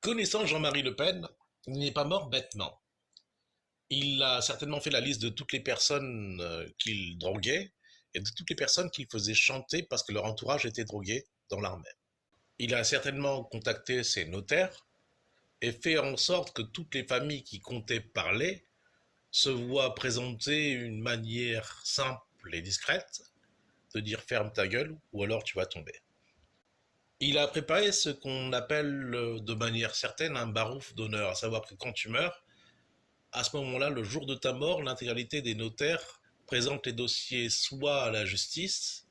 Connaissant Jean-Marie Le Pen, il n'est pas mort bêtement. Il a certainement fait la liste de toutes les personnes qu'il droguait et de toutes les personnes qu'il faisait chanter parce que leur entourage était drogué dans l'armée. Il a certainement contacté ses notaires et fait en sorte que toutes les familles qui comptaient parler se voient présenter une manière simple et discrète de dire ferme ta gueule ou alors tu vas tomber. Il a préparé ce qu'on appelle de manière certaine un barouf d'honneur, à savoir que quand tu meurs, à ce moment-là, le jour de ta mort, l'intégralité des notaires présentent les dossiers soit à la justice,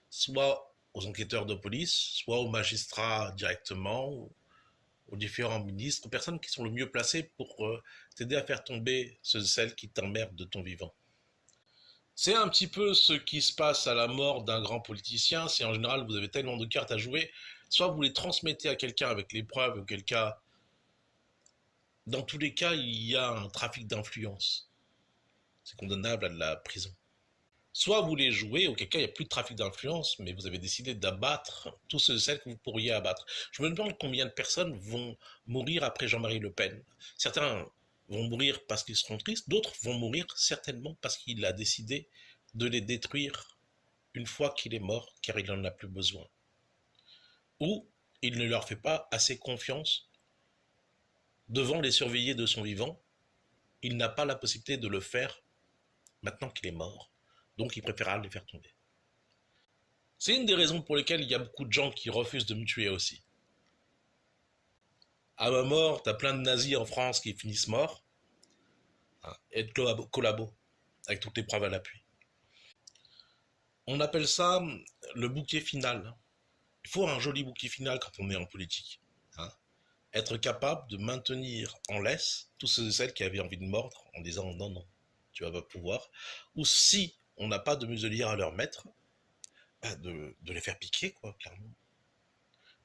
soit aux enquêteurs de police, soit aux magistrats directement, aux différents ministres, aux personnes qui sont le mieux placées pour t'aider à faire tomber ceux et celles qui t'emmerdent de ton vivant. C'est un petit peu ce qui se passe à la mort d'un grand politicien, c'est en général vous avez tellement de cartes à jouer, soit vous les transmettez à quelqu'un avec les preuves, auquel cas, dans tous les cas, il y a un trafic d'influence. C'est condamnable à de la prison. Soit vous les jouez, auquel cas il n'y a plus de trafic d'influence, mais vous avez décidé d'abattre tous ceux et celles que vous pourriez abattre. Je me demande combien de personnes vont mourir après Jean-Marie Le Pen. Certains vont mourir parce qu'ils seront tristes, d'autres vont mourir certainement parce qu'il a décidé de les détruire une fois qu'il est mort, car il n'en a plus besoin. Ou il ne leur fait pas assez confiance devant les surveillés de son vivant, il n'a pas la possibilité de le faire maintenant qu'il est mort. Donc il préférera les faire tomber. C'est une des raisons pour lesquelles il y a beaucoup de gens qui refusent de me tuer aussi. À ma mort, t'as plein de nazis en France qui finissent morts, hein, et de collabo, avec toutes les preuves à l'appui. On appelle ça le bouquet final. Il faut un joli bouquet final quand on est en politique. Hein. Être capable de maintenir en laisse tous ceux et celles qui avaient envie de mordre en disant non, non, tu vas pas pouvoir. Ou si on n'a pas de muselière à leur mettre, de les faire piquer, quoi, clairement.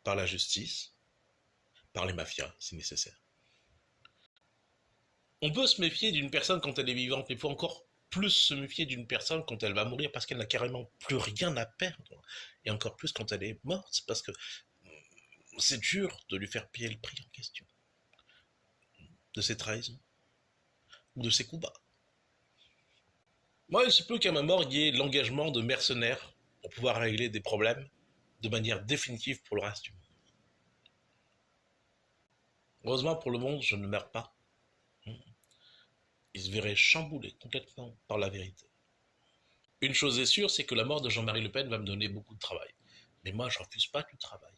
Par la justice, par les mafias, si nécessaire. On peut se méfier d'une personne quand elle est vivante, mais il faut encore plus se méfier d'une personne quand elle va mourir parce qu'elle n'a carrément plus rien à perdre. Et encore plus quand elle est morte, parce que c'est dur de lui faire payer le prix en question. De ses trahisons. Ou de ses coups bas. Moi, il se peut qu'à ma mort, il y ait l'engagement de mercenaires pour pouvoir régler des problèmes de manière définitive pour le reste du monde. Heureusement pour le monde, je ne meurs pas. Il se verrait chamboulé complètement par la vérité. Une chose est sûre, c'est que la mort de Jean-Marie Le Pen va me donner beaucoup de travail. Mais moi, je refuse pas du travail.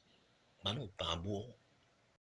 Bah non, pas un bourreau.